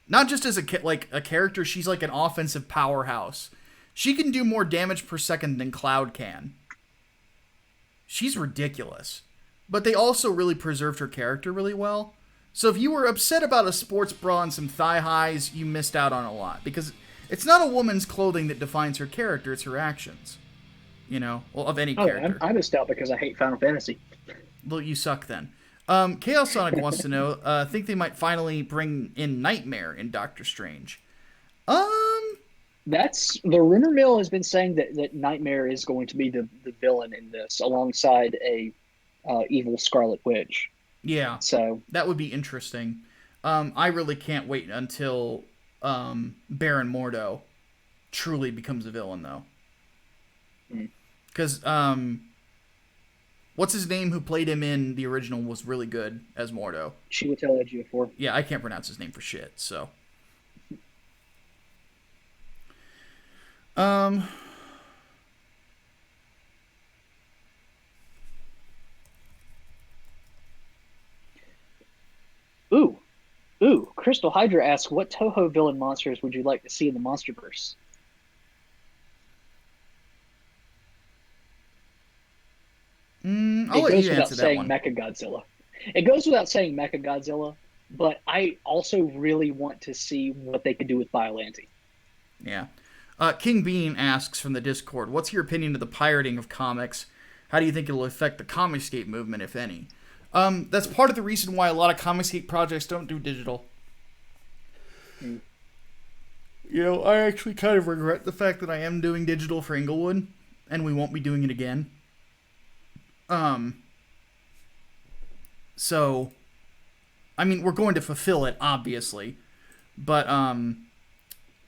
Not just as a character, she's like an offensive powerhouse. She can do more damage per second than Cloud can. She's ridiculous. But they also really preserved her character really well. So if you were upset about a sports bra and some thigh highs, you missed out on a lot. Because it's not a woman's clothing that defines her character, it's her actions. Of any character. I missed out because I hate Final Fantasy. Well, you suck then. Chaos Sonic wants to know, think they might finally bring in Nightmare in Doctor Strange. That's the rumor mill has been saying that Nightmare is going to be the villain in this, alongside a evil Scarlet Witch. Yeah, so that would be interesting. I really can't wait until Baron Mordo truly becomes a villain, though. Because what's his name who played him in the original was really good as Mordo. Chiwetel Ejiofor. Yeah, I can't pronounce his name for shit, so. Ooh, Crystal Hydra asks, what Toho villain monsters would you like to see in the Monsterverse? I'll let you answer that one. It goes without saying Mechagodzilla, but I also really want to see what they could do with Biollante. Yeah. King Bean asks from the Discord, what's your opinion of the pirating of comics? How do you think it'll affect the Comicscape movement, if any? That's part of the reason why a lot of Comics Geek projects don't do digital. Mm. You know, I actually kind of regret the fact that I am doing digital for Englewood, and we won't be doing it again. So, I mean, we're going to fulfill it, obviously, but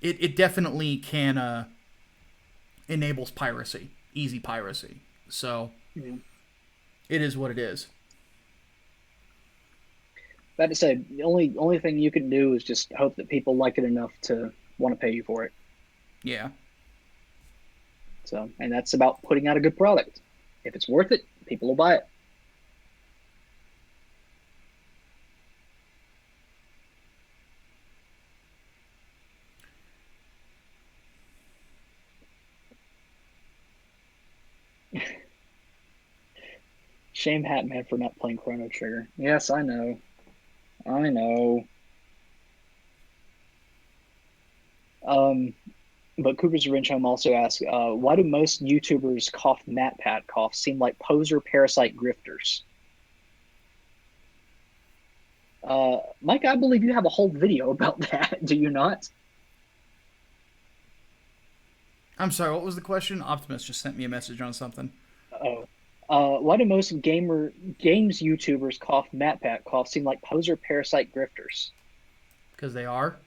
it definitely can enables piracy, easy piracy. So, it is what it is. That to say, the only thing you can do is just hope that people like it enough to want to pay you for it. Yeah. So, and that's about putting out a good product. If it's worth it, people will buy it. Shame Hatman for not playing Chrono Trigger. Yes, I know. I know. But Cooper's Revenge Home also asks, why do most YouTubers cough MatPat cough seem like poser parasite grifters? Mike, I believe you have a whole video about that, do you not? I'm sorry, what was the question? Optimus just sent me a message on something. Oh. Why do most games YouTubers cough MatPat cough seem like poser parasite grifters? Because they are.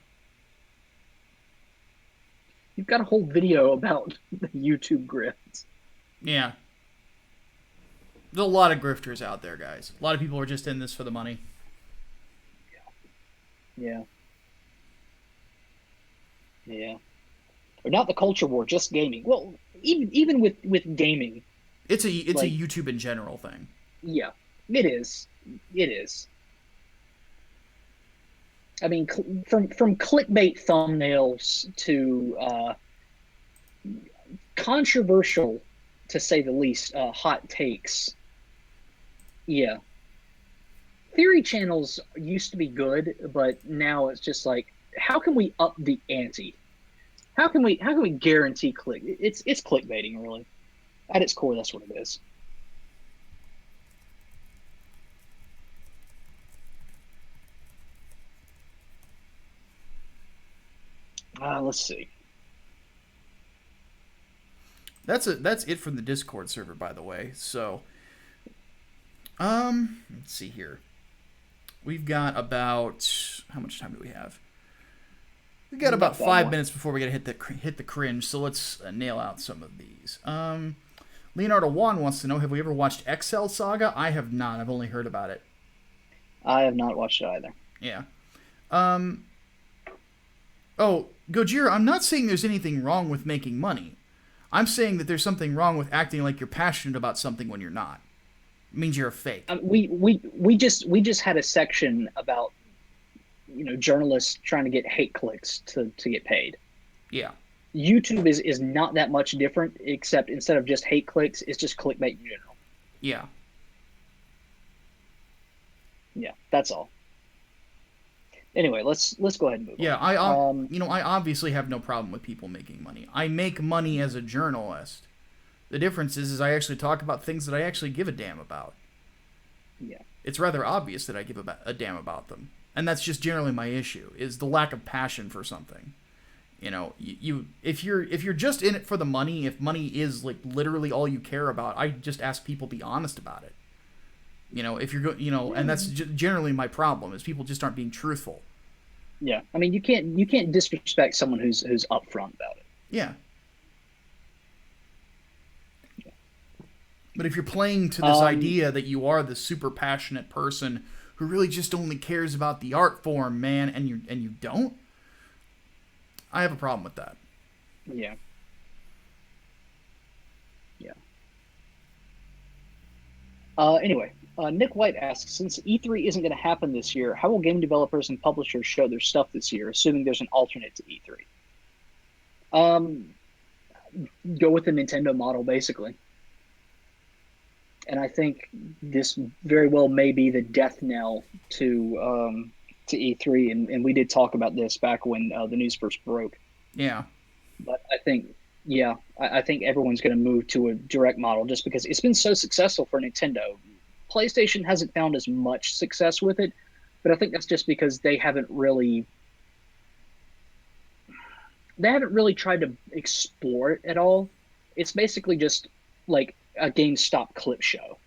You've got a whole video about the YouTube grifts. Yeah. There's a lot of grifters out there, guys. A lot of people are just in this for the money. Yeah. Yeah. Or not the culture war, just gaming. Well, even with gaming. It's a YouTube in general thing. Yeah, it is. It is. I mean, from clickbait thumbnails to controversial, to say the least, hot takes. Yeah. Theory channels used to be good, but now it's just like, how can we up the ante? How can we guarantee click? It's clickbaiting, really. At its core, that's what it is. Let's see. That's it from the Discord server, by the way. So, let's see here. We've got about, how much time do we have? We've got about 5 minutes before we gotta hit the cringe. So let's nail out some of these. Leonardo Wan wants to know, have we ever watched XL Saga? I have not. I've only heard about it. I have not watched it either. Yeah. Oh, Gojira, I'm not saying there's anything wrong with making money. I'm saying that there's something wrong with acting like you're passionate about something when you're not. It means you're a fake. We just had a section about, journalists trying to get hate clicks to get paid. Yeah. YouTube is not that much different, except instead of just hate clicks, it's just clickbait in general. Yeah. Yeah, that's all. Anyway, let's go ahead and move on. Yeah, I obviously have no problem with people making money. I make money as a journalist. The difference is I actually talk about things that I actually give a damn about. Yeah. It's rather obvious that I give a damn about them. And that's just generally my issue, is the lack of passion for something. If you're just in it for the money, if money is like literally all you care about, I just ask people to be honest about it. If you're and that's generally my problem, is people just aren't being truthful. Yeah, I mean, you can't disrespect someone who's upfront about it. Yeah. But if you're playing to this idea that you are the super passionate person who really just only cares about the art form, man, and you don't, I have a problem with that. Yeah. Yeah. Anyway, Nick White asks, since E3 isn't going to happen this year, how will game developers and publishers show their stuff this year, assuming there's an alternate to E3? Go with the Nintendo model, basically. And I think this very well may be the death knell to E3, and we did talk about this back when the news first broke. Yeah. But I think everyone's going to move to a direct model just because it's been so successful for Nintendo. PlayStation hasn't found as much success with it, but I think that's just because they haven't really tried to explore it at all. It's basically just like a GameStop clip show.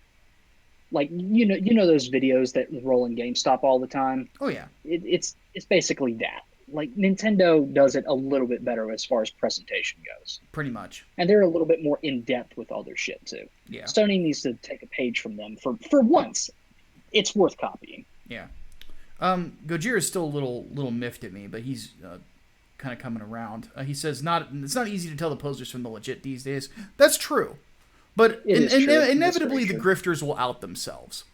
Like you know those videos that roll in GameStop all the time. Oh yeah, it's basically that. Like Nintendo does it a little bit better as far as presentation goes. pretty much. And they're a little bit more in depth with all their shit too. Yeah. Sony needs to take a page from them for once. It's worth copying. Yeah. Gojira is still a little miffed at me, but he's kind of coming around. He says it's not easy to tell the posers from the legit these days. That's true, but inevitably the grifters will out themselves.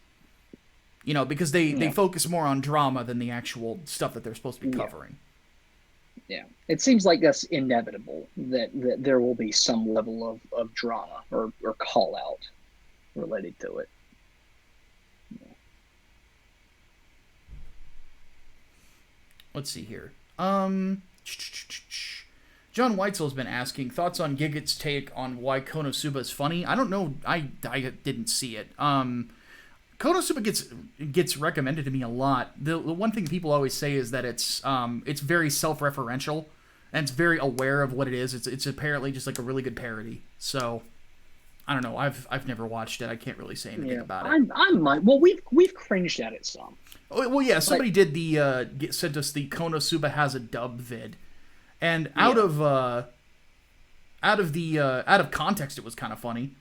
You know, because they focus more on drama than the actual stuff that they're supposed to be covering. Yeah. It seems like that's inevitable, that there will be some level of drama or call out related to it. Yeah. Let's see here. John Weitzel's been asking thoughts on Gigit's take on why Konosuba is funny. I don't know. I didn't see it. Konosuba gets recommended to me a lot. The one thing people always say is that it's very self-referential and it's very aware of what it is. It's apparently just like a really good parody. So I don't know. I've never watched it. I can't really say anything about it. I might. Well, we've cringed at it some. Oh, well, yeah. Somebody did sent us the Konosuba has a dub vid, and out of context, it was kind of funny.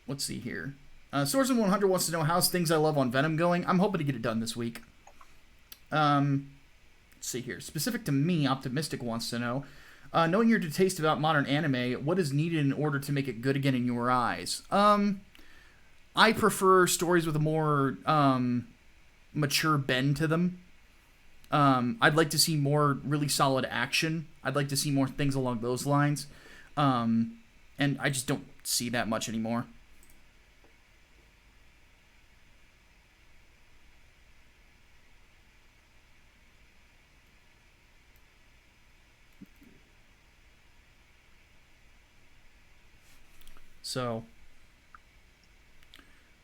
Let's see here. Swordsman100 wants to know how's things I love on Venom going. I'm hoping to get it done this week. Let's see here. Specific to me, Optimistic wants to know, knowing your taste about modern anime, what is needed in order to make it good again in your eyes? I prefer stories with a more mature bend to them. I'd like to see more really solid action. I'd like to see more things along those lines. And I just don't see that much anymore. So,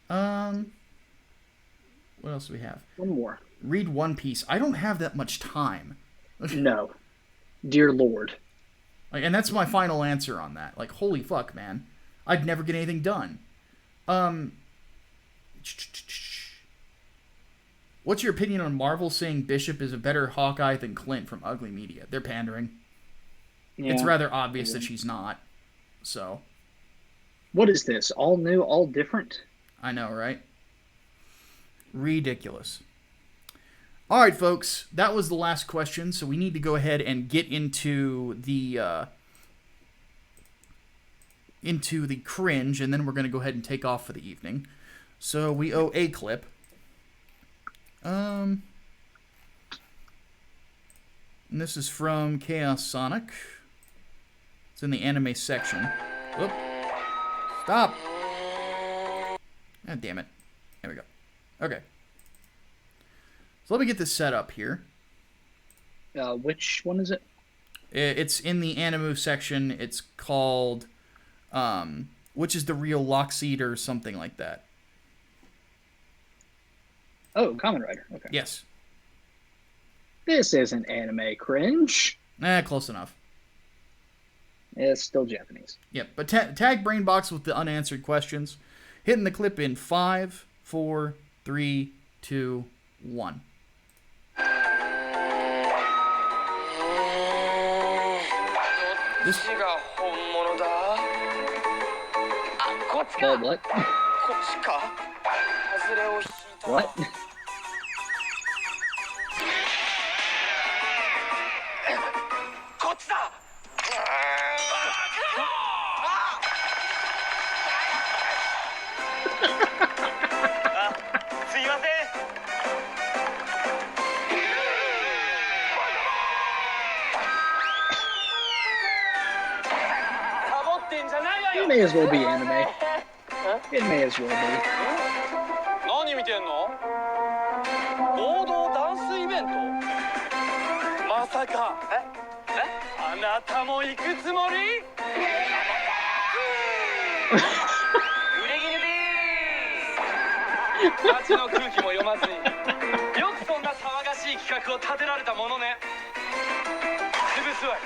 what else do we have? One more. Read One Piece. I don't have that much time. No. Dear Lord. And that's my final answer on that. Like, holy fuck, man. I'd never get anything done. What's your opinion on Marvel saying Bishop is a better Hawkeye than Clint from Ugly Media? They're pandering. Yeah. It's rather obvious that she's not. So... What is this? All new, all different? I know, right? Ridiculous. All right, folks. That was the last question, so we need to go ahead and get into the cringe, and then we're going to go ahead and take off for the evening. So we owe a clip. And this is from Chaos Sonic. It's in the anime section. Whoop. Stop! God damn it. There we go. Okay. So let me get this set up here. Which one is it? It's in the Animu section. It's called, which is the real Lockseed or something like that. Oh, Kamen Rider. Okay. Yes. This isn't anime cringe. Close enough. It's still Japanese. Yep, but tag Brainbox with the unanswered questions. Hitting the clip in 5, 4, 3, 2, 1. This... What? What? It may as well be anime. It may as well be. 何見てんの？合同ダンスイベント？まさか。あなたも行くつもり？街の空気も読まずによくそんな騒がしい企画を立てられたものね。潰すわよ。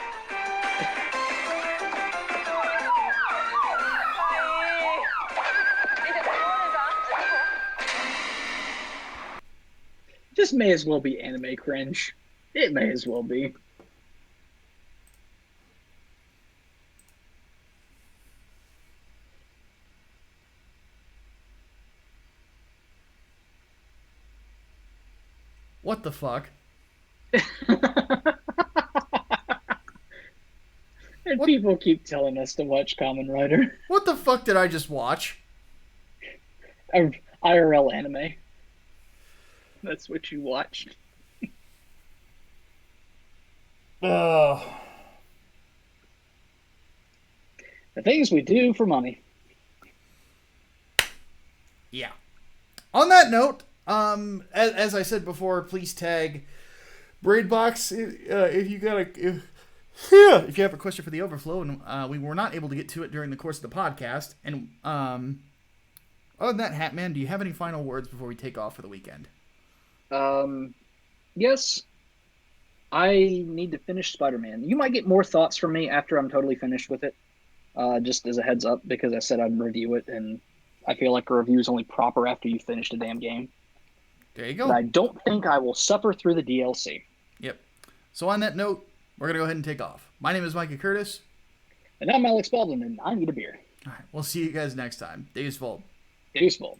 This may as well be anime cringe. It may as well be. What the fuck? And What? people keep telling us to watch Kamen Rider. What the fuck did I just watch? IRL anime. That's what you watched. Ugh. The things we do for money. Yeah. On that note, as I said before, please tag Braidbox if you got if you have a question for the overflow, and we were not able to get to it during the course of the podcast. And other than that, Hatman, do you have any final words before we take off for the weekend? Yes. I need to finish Spider-Man. You might get more thoughts from me after I'm totally finished with it. Just as a heads up, because I said I'd review it, and I feel like a review is only proper after you finish the damn game. There you go. But I don't think I will suffer through the DLC. Yep. So on that note, we're going to go ahead and take off. My name is Micah Curtis. And I'm Alex Baldwin, and I need a beer. All right. We'll see you guys next time. Days Fold. Useful.